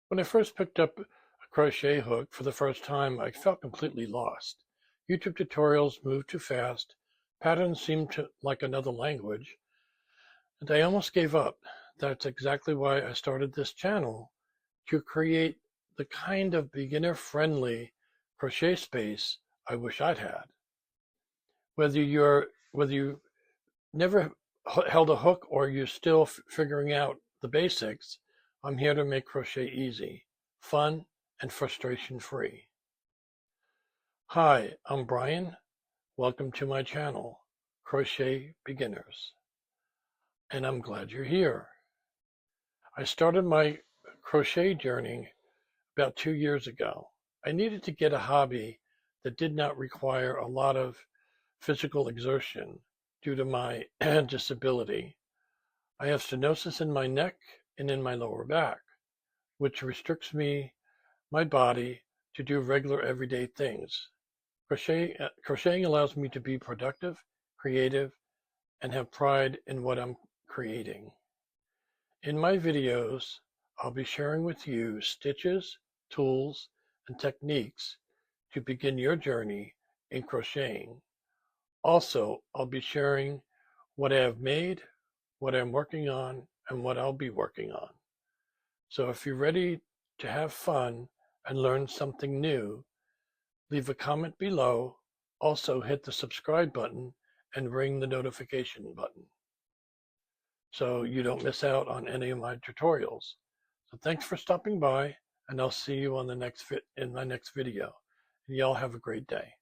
When I first picked up a crochet hook for the first time, I felt completely lost. YouTube tutorials moved too fast, patterns seemed like another language, and I almost gave up. That's exactly why I started this channel, to create the kind of beginner-friendly crochet space I wish I'd had. Whether you never held a hook or you're still figuring out the basics, I'm here to make crochet easy, fun, and frustration-free. Hi, I'm Brian. Welcome to my channel, Crochet Beginners. And I'm glad you're here. I started my crochet journey about 2 years ago. I needed to get a hobby that did not require a lot of physical exertion due to my disability. I have stenosis in my neck and in my lower back, which restricts my body to do regular everyday things. Crocheting allows me to be productive, creative, and have pride in what I'm creating. In my videos, I'll be sharing with you stitches, tools, and techniques to begin your journey in crocheting. Also, I'll be sharing what I have made, what I'm working on, and what I'll be working on. So if you're ready to have fun and learn something new, leave a comment below. Also hit the subscribe button and ring the notification button so you don't miss out on any of my tutorials. So thanks for stopping by, and I'll see you on the next in my next video. And y'all have a great day.